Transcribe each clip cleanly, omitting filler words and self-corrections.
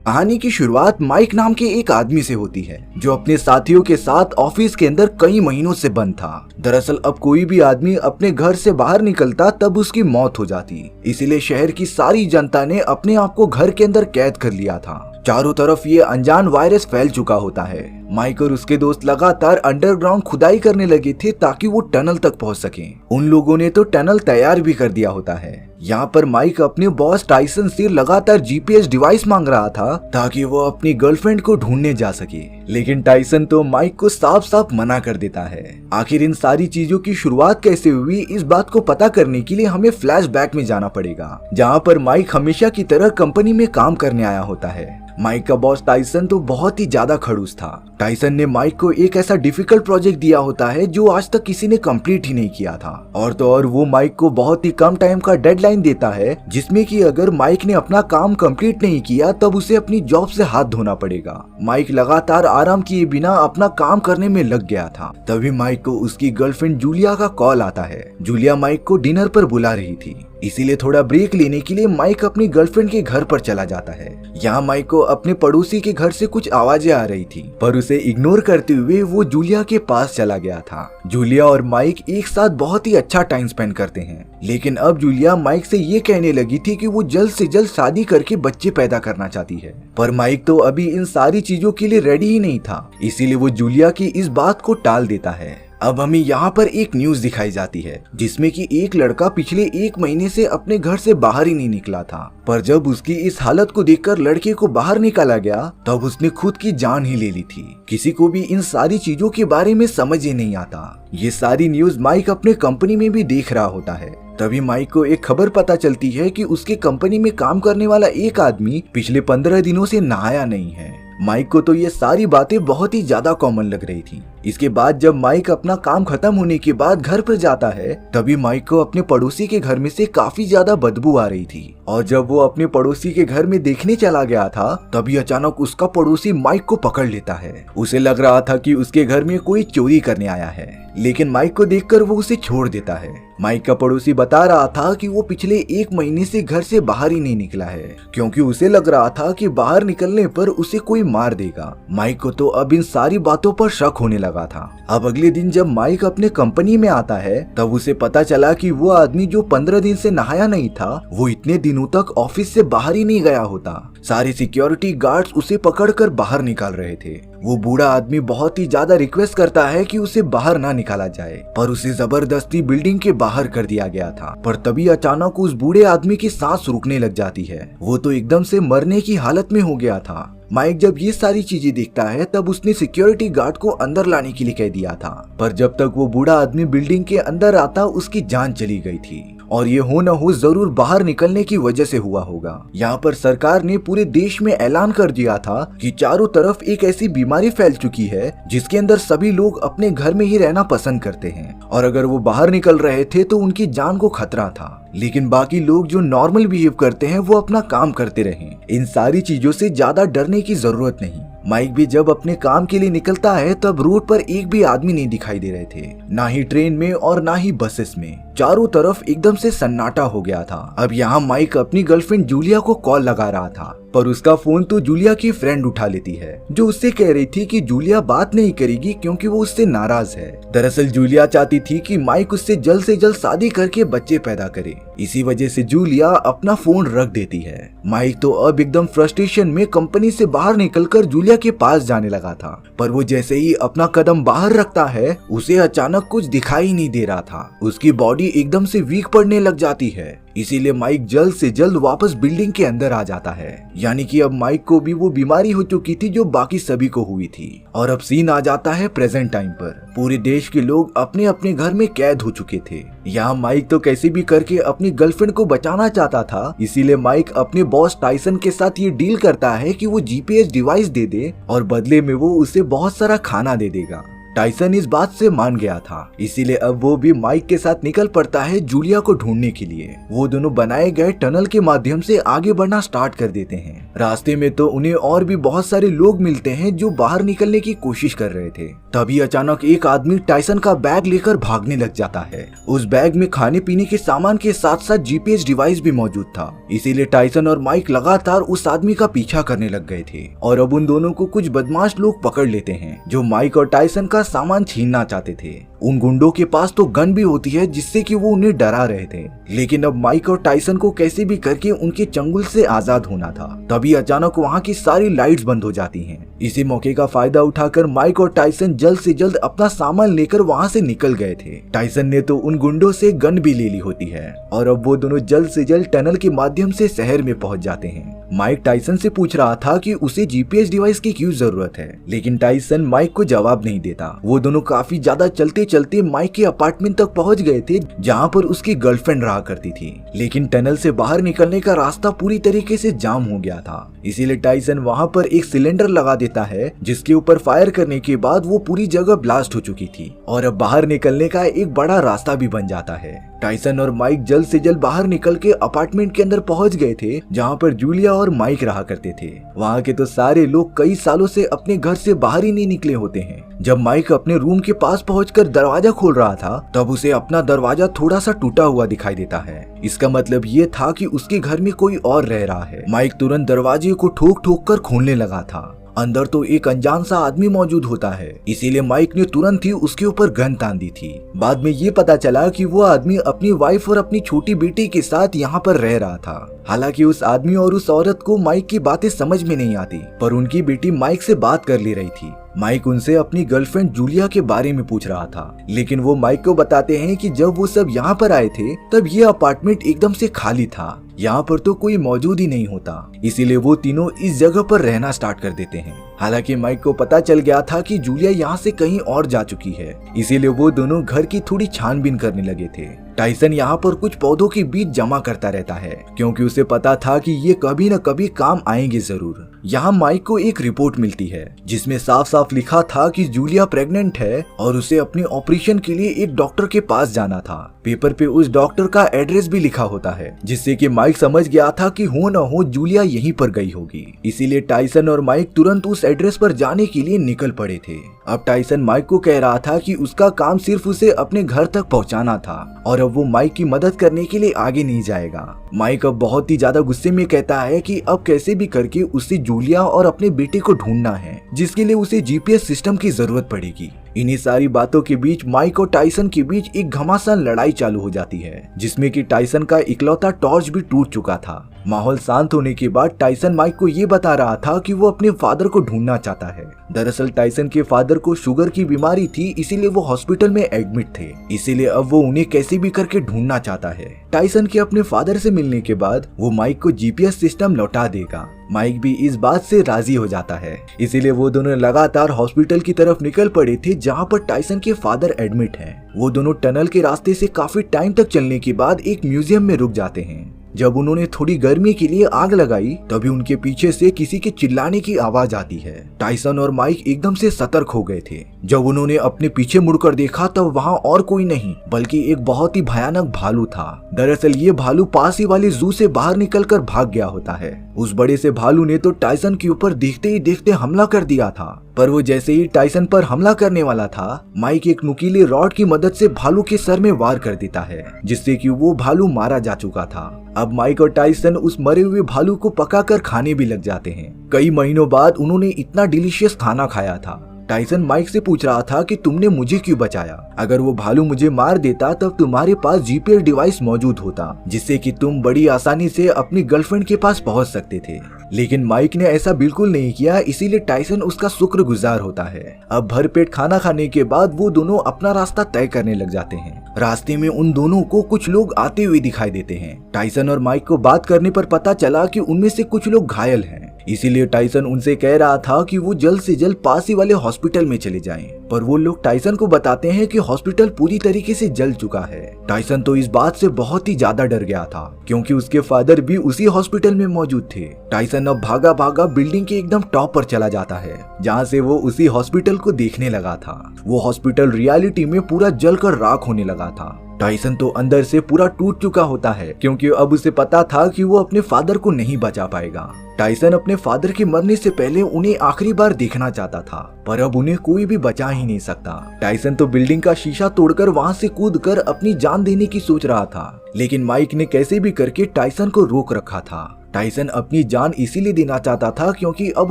कहानी की शुरुआत माइक नाम के एक आदमी से होती है जो अपने साथियों के साथ ऑफिस के अंदर कई महीनों से बंद था। दरअसल अब कोई भी आदमी अपने घर से बाहर निकलता तब उसकी मौत हो जाती, इसीलिए शहर की सारी जनता ने अपने आप को घर के अंदर कैद कर लिया था। चारों तरफ ये अनजान वायरस फैल चुका होता है। माइक और उसके दोस्त लगातार अंडरग्राउंड खुदाई करने लगे थे ताकि वो टनल तक पहुंच सकें। उन लोगों ने तो टनल तैयार भी कर दिया होता है। यहाँ पर माइक अपने बॉस टाइसन से लगातार जीपीएस डिवाइस मांग रहा था ताकि वो अपनी गर्लफ्रेंड को ढूंढने जा सके, लेकिन टाइसन तो माइक को साफ साफ मना कर देता है। आखिर इन सारी चीजों की शुरुआत कैसे हुई, इस बात को पता करने के लिए हमें फ्लैशबैक में जाना पड़ेगा, जहाँ पर माइक हमेशा की तरह कंपनी में काम करने आया होता है। माइक का बॉस टाइसन तो बहुत ही ज्यादा खड़ूस था। टाइसन ने माइक को एक ऐसा डिफिकल्ट प्रोजेक्ट दिया होता है जो आज तक किसी ने कंप्लीट ही नहीं किया था, और तो और वो माइक को बहुत ही कम टाइम का डेडलाइन देता है, जिसमें कि अगर माइक ने अपना काम कंप्लीट नहीं किया तब उसे अपनी जॉब से हाथ धोना पड़ेगा। माइक लगातार आराम किए बिना अपना काम करने में लग गया था। तभी माइक को उसकी गर्लफ्रेंड जूलिया का कॉल आता है। जूलिया माइक को डिनर पर बुला रही थी, इसीलिए थोड़ा ब्रेक लेने के लिए माइक अपनी गर्लफ्रेंड के घर पर चला जाता है। यहाँ माइक को अपने पड़ोसी के घर से कुछ आवाजें आ रही थी, पर उसे इग्नोर करते हुए वो जूलिया के पास चला गया था। जूलिया और माइक एक साथ बहुत ही अच्छा टाइम स्पेंड करते हैं, लेकिन अब जूलिया माइक से ये कहने लगी थी कि वो जल्द से जल्द शादी करके बच्चे पैदा करना चाहती है, पर माइक तो अभी इन सारी चीजों के लिए रेडी ही नहीं था, इसीलिए वो जूलिया की इस बात को टाल देता है। अब हमें यहाँ पर एक न्यूज दिखाई जाती है जिसमें कि एक लड़का पिछले 1 महीने से अपने घर से बाहर ही नहीं निकला था, पर जब उसकी इस हालत को देखकर लड़के को बाहर निकाला गया तब उसने खुद की जान ही ले ली थी। किसी को भी इन सारी चीजों के बारे में समझ ही नहीं आता। ये सारी न्यूज माइक अपने कंपनी में भी देख रहा होता है। तभी माइक को एक खबर पता चलती है कि उसके कंपनी में काम करने वाला एक आदमी पिछले 15 दिनों से नहाया नहीं है। माइक को तो ये सारी बातें बहुत ही ज्यादा कॉमन लग रही थी। इसके बाद जब माइक अपना काम खत्म होने के बाद घर पर जाता है तभी माइक को अपने पड़ोसी के घर में से काफी ज्यादा बदबू आ रही थी, और जब वो अपने पड़ोसी के घर में देखने चला गया था तभी अचानक उसका पड़ोसी माइक को पकड़ लेता है। उसे लग रहा था कि उसके घर में कोई चोरी करने आया है, लेकिन माइक को देखकर वो उसे छोड़ देता है। माइक का पड़ोसी बता रहा था कि वो पिछले 1 महीने से घर से बाहर ही नहीं निकला है, क्योंकि उसे लग रहा था कि बाहर निकलने पर उसे कोई मार देगा। माइक को तो अब इन सारी बातों पर शक होने लगा था। अब अगले दिन जब माइक अपने कंपनी में आता है तब उसे पता चला कि वो आदमी जो 15 दिन से नहाया नहीं था वो इतने दिनों तक ऑफिस से बाहर ही नहीं गया होता। सारे सिक्योरिटी गार्ड्स उसे पकड़कर बाहर निकाल रहे थे। वो बूढ़ा आदमी बहुत ही ज्यादा रिक्वेस्ट करता है कि उसे बाहर ना निकाला जाए, पर उसे जबरदस्ती बिल्डिंग के बाहर कर दिया गया था। पर तभी अचानक उस बूढ़े आदमी की सांस रुकने लग जाती है। वो तो एकदम से मरने की हालत में हो गया था। माइक जब ये सारी चीजें देखता है तब उसने सिक्योरिटी गार्ड को अंदर लाने के लिए कह दिया था, पर जब तक वो बूढ़ा आदमी बिल्डिंग के अंदर आता उसकी जान चली गई थी, और ये हो न हो जरूर बाहर निकलने की वजह से हुआ होगा। यहाँ पर सरकार ने पूरे देश में ऐलान कर दिया था कि चारों तरफ एक ऐसी बीमारी फैल चुकी है जिसके अंदर सभी लोग अपने घर में ही रहना पसंद करते हैं, और अगर वो बाहर निकल रहे थे तो उनकी जान को खतरा था। लेकिन बाकी लोग जो नॉर्मल बिहेव करते हैं वो अपना काम करते रहे। इन सारी चीजों से ज्यादा डरने की जरूरत नहीं। माइक भी जब अपने काम के लिए निकलता है तब रोड पर एक भी आदमी नहीं दिखाई दे रहे थे, ना ही ट्रेन में और ना ही बसेस में। चारों तरफ एकदम से सन्नाटा हो गया था। अब यहाँ माइक अपनी गर्लफ्रेंड जूलिया को कॉल लगा रहा था, पर उसका फोन तो जूलिया की फ्रेंड उठा लेती है, जो उससे कह रही थी कि जूलिया बात नहीं करेगी क्योंकि वो उससे नाराज है। दरअसल जूलिया चाहती थी कि माइक उससे जल्द से जल्द शादी करके बच्चे पैदा करे, इसी वजह से जूलिया अपना फोन रख देती है। माइक तो अब एकदम फ्रस्ट्रेशन में कंपनी से बाहर निकलकर जूलिया के पास जाने लगा था, पर वो जैसे ही अपना कदम बाहर रखता है उसे अचानक कुछ दिखाई नहीं दे रहा था। उसकी बॉडी एकदम से वीक पड़ने लग जाती है, इसीलिए माइक जल्द से जल्द वापस बिल्डिंग के अंदर आ जाता है। यानी कि अब माइक को भी वो बीमारी हो चुकी थी जो बाकी सभी को हुई थी। और अब सीन आ जाता है प्रेजेंट टाइम पर। पूरे देश के लोग अपने अपने घर में कैद हो चुके थे। यहाँ माइक तो कैसे भी करके अपनी गर्लफ्रेंड को बचाना चाहता था, इसीलिए माइक अपने बॉस टाइसन के साथ ये डील करता है कि वो जीपीएस डिवाइस दे दे और बदले में वो उसे बहुत सारा खाना दे देगा। टाइसन इस बात से मान गया था, इसीलिए अब वो भी माइक के साथ निकल पड़ता है जूलिया को ढूंढने के लिए। वो दोनों बनाए गए टनल के माध्यम से आगे बढ़ना स्टार्ट कर देते हैं। रास्ते में तो उन्हें और भी बहुत सारे लोग मिलते हैं जो बाहर निकलने की कोशिश कर रहे थे। तभी अचानक एक आदमी टाइसन का बैग लेकर भागने लग जाता है। उस बैग में खाने पीने के सामान के साथ साथ जीपीएस डिवाइस भी मौजूद था, इसीलिए टाइसन और माइक लगातार उस आदमी का पीछा करने लग गए थे और अब उन दोनों को कुछ बदमाश लोग पकड़ लेते हैं जो माइक और टाइसन का सामान छीनना चाहते थे। उन गुंडों के पास तो गन भी होती है जिससे कि वो उन्हें डरा रहे थे, लेकिन अब माइक और टाइसन को कैसे भी करके उनके चंगुल से आजाद होना था। तभी अचानक वहाँ की सारी लाइट्स बंद हो जाती हैं। इसी मौके का फायदा उठाकर माइक और टाइसन जल्द से जल्द अपना सामान लेकर वहाँ से निकल गए थे। टाइसन ने तो उन गुंडों से गन भी ले ली होती है और अब वो दोनों जल्द से जल्द टनल के माध्यम से शहर में पहुंच जाते हैं। माइक टाइसन से पूछ रहा था कि उसे जीपीएस डिवाइस की क्यों जरूरत है, लेकिन टाइसन माइक को जवाब नहीं देता। वो दोनों काफी ज्यादा चलते चलते माइक के अपार्टमेंट तक पहुंच गए थे जहां पर उसकी गर्लफ्रेंड रहा करती थी, लेकिन टनल से बाहर निकलने का रास्ता पूरी तरीके से जाम हो गया था। इसीलिए टाइसन वहां पर एक सिलेंडर लगा देता है जिसके ऊपर फायर करने के बाद वो पूरी जगह ब्लास्ट हो चुकी थी और अब बाहर निकलने का एक बड़ा रास्ता भी बन जाता है। टाइसन और माइक जल्द से जल्द बाहर निकल के अपार्टमेंट के अंदर पहुंच गए थे जहां पर जूलिया और माइक रहा करते थे। वहां के तो सारे लोग कई सालों से अपने घर से बाहर ही नहीं निकले होते हैं। जब माइक अपने रूम के पास पहुंचकर दरवाजा खोल रहा था तब उसे अपना दरवाजा थोड़ा सा टूटा हुआ दिखाई देता है। इसका मतलब ये था कि उसके घर में कोई और रह रहा है। माइक तुरंत दरवाजे को ठोक ठोक कर खोलने लगा था। अंदर तो एक अनजान सा आदमी मौजूद होता है, इसीलिए माइक ने तुरंत ही उसके ऊपर गन तान दी थी। बाद में ये पता चला कि वो आदमी अपनी वाइफ और अपनी छोटी बेटी के साथ यहाँ पर रह रहा था। हालांकि उस आदमी और उस औरत को माइक की बातें समझ में नहीं आती, पर उनकी बेटी माइक से बात कर ले रही थी। माइक उनसे अपनी गर्लफ्रेंड जूलिया के बारे में पूछ रहा था, लेकिन वो माइक को बताते हैं कि जब वो सब यहाँ पर आए थे तब ये अपार्टमेंट एकदम से खाली था, यहाँ पर तो कोई मौजूद ही नहीं होता, इसीलिए वो तीनों इस जगह पर रहना स्टार्ट कर देते हैं। हालांकि माइक को पता चल गया था कि जूलिया यहाँ से कहीं और जा चुकी है, इसीलिए वो दोनों घर की थोड़ी छानबीन करने लगे थे। टाइसन यहाँ पर कुछ पौधों के बीज जमा करता रहता है क्योंकि उसे पता था कि ये कभी न कभी काम आएंगे जरूर। यहाँ माइक को एक रिपोर्ट मिलती है जिसमें साफ साफ लिखा था कि जूलिया प्रेग्नेंट है और उसे अपने ऑपरेशन के लिए एक डॉक्टर के पास जाना था। पेपर पे उस डॉक्टर का एड्रेस भी लिखा होता है, जिससे कि माइक समझ गया था कि हो न हो जूलिया यहीं पर गई होगी। इसीलिए टाइसन और माइक तुरंत उस एड्रेस पर जाने के लिए निकल पड़े थे। अब टाइसन माइक को कह रहा था कि उसका काम सिर्फ उसे अपने घर तक पहुंचाना था और अब वो माइक की मदद करने के लिए आगे नहीं जाएगा। माइक अब बहुत ही ज्यादा गुस्से में कहता है कि अब कैसे भी करके उसे जूलिया और अपने बेटे को ढूंढना है, जिसके लिए उसे जीपीएस सिस्टम की जरूरत पड़ेगी। इन्हीं सारी बातों के बीच माइक और टाइसन के बीच एक घमासान लड़ाई चालू हो जाती है, जिसमें कि टाइसन का इकलौता टॉर्च भी टूट चुका था। माहौल शांत होने के बाद टाइसन माइक को ये बता रहा था कि वो अपने फादर को ढूंढना चाहता है। दरअसल टाइसन के फादर को शुगर की बीमारी थी, इसीलिए वो हॉस्पिटल में एडमिट थे, इसीलिए अब वो उन्हें कैसे भी करके ढूंढना चाहता है। टाइसन के अपने फादर से मिलने के बाद वो माइक को जीपीएस सिस्टम लौटा देगा। माइक भी इस बात से राजी हो जाता है, इसीलिए वो दोनों लगातार हॉस्पिटल की तरफ निकल पड़े थे जहां पर टाइसन के फादर एडमिट हैं। वो दोनों टनल के रास्ते से काफी टाइम तक चलने के बाद एक म्यूजियम में रुक जाते हैं। जब उन्होंने थोड़ी गर्मी के लिए आग लगाई तभी उनके पीछे से किसी के चिल्लाने की आवाज आती है। टाइसन और माइक एकदम से सतर्क हो गए थे। जब उन्होंने अपने पीछे मुड़कर देखा तब वहां और कोई नहीं बल्कि एक बहुत ही भयानक भालू था। दरअसल ये भालू पास ही वाले जू से बाहर निकलकर भाग गया होता है। उस बड़े से भालू ने तो टाइसन के ऊपर देखते ही देखते हमला कर दिया था, पर वो जैसे ही टाइसन पर हमला करने वाला था, माइक एक नुकीले रॉड की मदद से भालू के सर में वार कर देता है, जिससे कि वो भालू मारा जा चुका था। अब माइक और टाइसन उस मरे हुए भालू को पकाकर खाने भी लग जाते हैं। कई महीनों बाद उन्होंने इतना डिलीशियस खाना खाया था। टाइसन माइक से पूछ रहा था कि तुमने मुझे क्यों बचाया? अगर वो भालू मुझे मार देता तब तुम्हारे पास जीपीएस डिवाइस मौजूद होता, जिससे कि तुम बड़ी आसानी से अपनी गर्लफ्रेंड के पास पहुंच सकते थे। लेकिन माइक ने ऐसा बिल्कुल नहीं किया, इसीलिए टाइसन उसका शुक्रगुजार होता है। अब भरपेट खाना खाने के बाद वो दोनों अपना रास्ता तय करने लग जाते हैं। रास्ते में उन दोनों को कुछ लोग आते हुए दिखाई देते हैं। टाइसन और माइक को बात करने पर पता चला कि उनमें से कुछ लोग घायल हैं, इसीलिए टाइसन उनसे कह रहा था कि वो जल्द से जल्द पास ही वाले हॉस्पिटल में चले जाएं। पर वो लोग टाइसन को बताते हैं कि हॉस्पिटल पूरी तरीके से जल चुका है। टाइसन तो इस बात से बहुत ही ज्यादा डर गया था क्योंकि उसके फादर भी उसी हॉस्पिटल में मौजूद थे। टाइसन टाइसन अब भागा भागा बिल्डिंग के एकदम टॉप पर चला जाता है, जहाँ से वो उसी हॉस्पिटल को देखने लगा था। वो हॉस्पिटल रियलिटी में पूरा जलकर राख होने लगा था। टाइसन तो अंदर से पूरा टूट चुका होता है, क्योंकि अब उसे पता था कि वो अपने फादर को नहीं बचा पाएगा। टाइसन अपने फादर के मरने से पहले उन्हें आखिरी बार देखना चाहता था, पर अब उन्हें कोई भी बचा ही नहीं सकता। टाइसन तो बिल्डिंग का शीशा तोड़कर वहां से कूदकर अपनी जान देने की सोच रहा था, लेकिन माइक ने कैसे भी करके टाइसन को रोक रखा था। टाइसन अपनी जान इसीलिए देना चाहता था क्योंकि अब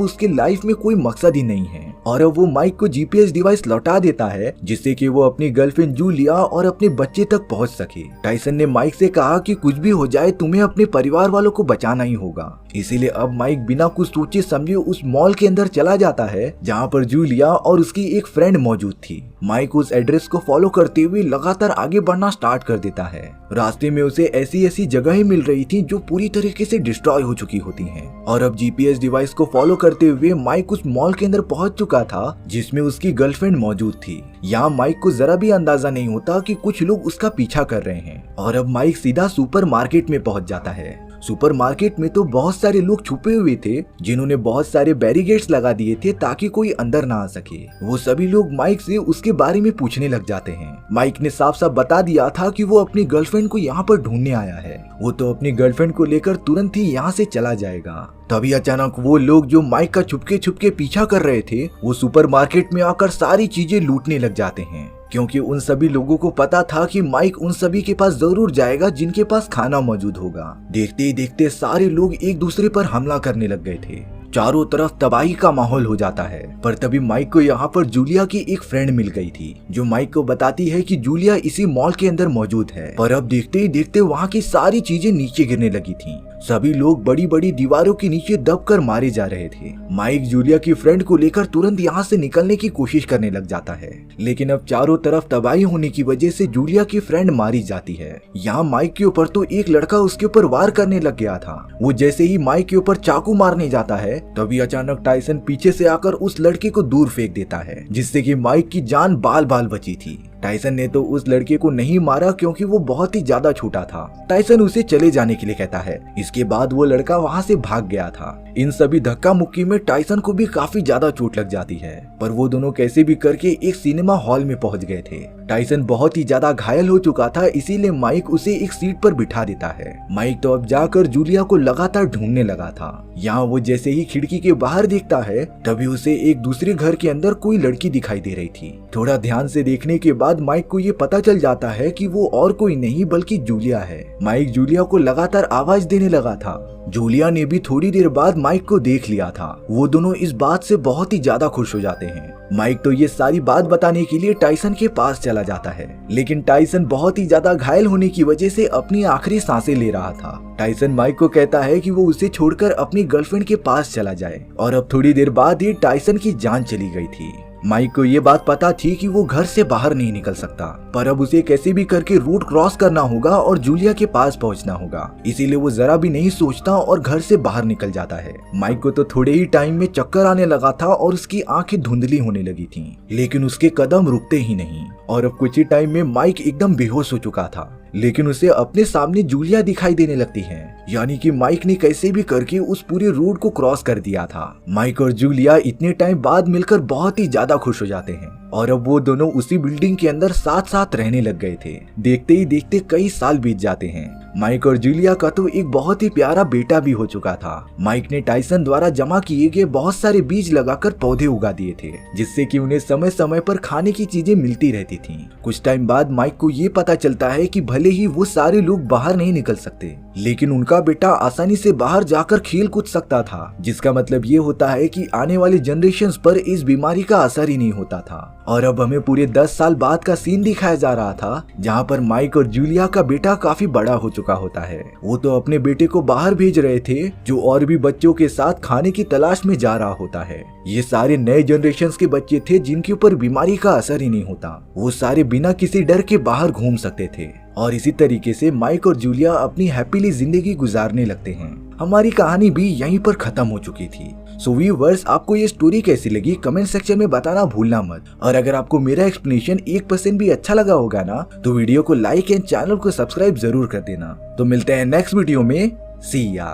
उसके लाइफ में कोई मकसद ही नहीं है, और अब वो माइक को जीपीएस डिवाइस लौटा देता है, जिससे कि वो अपनी गर्लफ्रेंड जूलिया और अपने बच्चे तक पहुंच सके। टाइसन ने माइक से कहा कि कुछ भी हो जाए तुम्हें अपने परिवार वालों को बचाना ही होगा। इसीलिए अब माइक बिना कुछ सोचे समझे उस मॉल के अंदर चला जाता है, जहाँ पर जूलिया और उसकी एक फ्रेंड मौजूद थी। माइक उस एड्रेस को फॉलो करते हुए लगातार आगे बढ़ना स्टार्ट कर देता है। रास्ते में उसे ऐसी ऐसी जगहें मिल रही थी जो पूरी तरीके से डिस्ट्रॉय हो चुकी होती हैं, और अब जीपीएस डिवाइस को फॉलो करते हुए माइक उस मॉल के अंदर पहुंच चुका था जिसमें उसकी गर्लफ्रेंड मौजूद थी। यहाँ माइक को जरा भी अंदाजा नहीं होता कि कुछ लोग उसका पीछा कर रहे हैं, और अब माइक सीधा सुपरमार्केट में पहुंच जाता है। सुपरमार्केट में तो बहुत सारे लोग छुपे हुए थे, जिन्होंने बहुत सारे बैरिकेड्स लगा दिए थे ताकि कोई अंदर ना आ सके। वो सभी लोग माइक से उसके बारे में पूछने लग जाते हैं। माइक ने साफ साफ बता दिया था कि वो अपनी गर्लफ्रेंड को यहाँ पर ढूंढने आया है। वो तो अपनी गर्लफ्रेंड को लेकर तुरंत ही यहाँ से चला जाएगा। तभी अचानक वो लोग जो माइक का छुपके छुपके पीछा कर रहे थे, वो सुपरमार्केट में आकर सारी चीजें लूटने लग जाते हैं, क्योंकि उन सभी लोगों को पता था कि माइक उन सभी के पास जरूर जाएगा जिनके पास खाना मौजूद होगा। देखते ही देखते सारे लोग एक दूसरे पर हमला करने लग गए थे। चारों तरफ तबाही का माहौल हो जाता है। पर तभी माइक को यहाँ पर जूलिया की एक फ्रेंड मिल गई थी, जो माइक को बताती है कि जूलिया इसी मॉल के अंदर मौजूद है। पर अब देखते ही देखते वहाँ की सारी चीजें नीचे गिरने लगी थी। सभी लोग बड़ी बड़ी दीवारों के नीचे दबकर मारे जा रहे थे। माइक जूलिया की फ्रेंड को लेकर तुरंत यहाँ से निकलने की कोशिश करने लग जाता है, लेकिन अब चारों तरफ तबाही होने की वजह से जूलिया की फ्रेंड मारी जाती है। यहाँ माइक के ऊपर तो एक लड़का उसके ऊपर वार करने लग गया था। वो जैसे ही माइक के ऊपर चाकू मारने जाता है, तभी अचानक टाइसन पीछे से आकर उस लड़के को दूर फेंक देता है, जिससे कि माइक की जान बाल बाल बची थी। टाइसन ने तो उस लड़के को नहीं मारा क्योंकि वो बहुत ही ज्यादा छोटा था। टाइसन उसे चले जाने के लिए कहता है। इसके बाद वो लड़का वहाँ से भाग गया था। इन सभी धक्का मुक्की में टाइसन को भी काफी ज्यादा चोट लग जाती है, पर वो दोनों कैसे भी करके एक सिनेमा हॉल में पहुंच गए थे। टाइसन बहुत ही ज्यादा घायल हो चुका था, इसीलिए माइक उसे एक सीट पर बिठा देता है। माइक तो अब जाकर जूलिया को लगातार ढूंढने लगा था। यहाँ वो जैसे ही खिड़की के बाहर देखता है, तभी उसे एक दूसरे घर के अंदर कोई लड़की दिखाई दे रही थी। थोड़ा ध्यान से देखने के बाद माइक को ये पता चल जाता है कि वो और कोई नहीं बल्कि जूलिया है। माइक जूलिया को लगातार आवाज देने लगा था। जूलिया ने भी थोड़ी देर बाद माइक को देख लिया था। वो दोनों इस बात से बहुत ही ज्यादा खुश हो जाते हैं। माइक तो ये सारी बात बताने के लिए टाइसन के पास चला जाता है, लेकिन टाइसन बहुत ही ज्यादा घायल होने की वजह से अपनी आखिरी सांसें ले रहा था। टाइसन माइक को कहता है कि वो उसे छोड़कर अपनी गर्लफ्रेंड के पास चला जाए, और अब थोड़ी देर बाद ही टाइसन की जान चली गई थी। माइक को ये बात पता थी कि वो घर से बाहर नहीं निकल सकता, पर अब उसे कैसे भी करके रूट क्रॉस करना होगा और जूलिया के पास पहुंचना होगा। इसीलिए वो जरा भी नहीं सोचता और घर से बाहर निकल जाता है। माइक को तो थोड़े ही टाइम में चक्कर आने लगा था और उसकी आंखें धुंधली होने लगी थीं, लेकिन उसके कदम रुकते ही नहीं, और अब कुछ ही टाइम में माइक एकदम बेहोश हो चुका था। लेकिन उसे अपने सामने जूलिया दिखाई देने लगती है, यानी कि माइक ने कैसे भी करके उस पूरे रोड को क्रॉस कर दिया था। माइक और जूलिया इतने टाइम बाद मिलकर बहुत ही ज्यादा खुश हो जाते हैं, और अब वो दोनों उसी बिल्डिंग के अंदर साथ साथ रहने लग गए थे। देखते ही देखते कई साल बीत जाते हैं। माइक और जूलिया का तो एक बहुत ही प्यारा बेटा भी हो चुका था। माइक ने टाइसन द्वारा जमा किए गए बहुत सारे बीज लगाकर पौधे उगा दिए थे, जिससे कि उन्हें समय समय पर खाने की चीजें मिलती रहती थीं। कुछ टाइम बाद माइक को ये पता चलता है कि भले ही वो सारे लोग बाहर नहीं निकल सकते, लेकिन उनका बेटा आसानी से बाहर जाकर खेल कूद सकता था, जिसका मतलब ये होता है कि आने वाले जनरेशंस पर इस बीमारी का असर ही नहीं होता था। और अब हमें पूरे 10 साल बाद का सीन दिखाया जा रहा था, जहाँ पर माइक और जूलिया का बेटा काफी बड़ा हो चुका होता है। वो तो अपने बेटे को बाहर भेज रहे थे, जो और भी बच्चों के साथ खाने की तलाश में जा रहा होता है। ये सारे नए जनरेशंस के बच्चे थे जिनके ऊपर बीमारी का असर ही नहीं होता। वो सारे बिना किसी डर के बाहर घूम सकते थे, और इसी तरीके से माइक और जूलिया अपनी हैप्पीली जिंदगी गुजारने लगते हैं। हमारी कहानी भी यहीं पर खत्म हो चुकी थी। सो व्यूअर्स, आपको ये स्टोरी कैसी लगी कमेंट सेक्शन में बताना भूलना मत। और अगर आपको मेरा एक्सप्लेनेशन 1% भी अच्छा लगा होगा ना, तो वीडियो को लाइक एंड चैनल को सब्सक्राइब जरूर कर देना। तो मिलते हैं नेक्स्ट वीडियो में। सी या।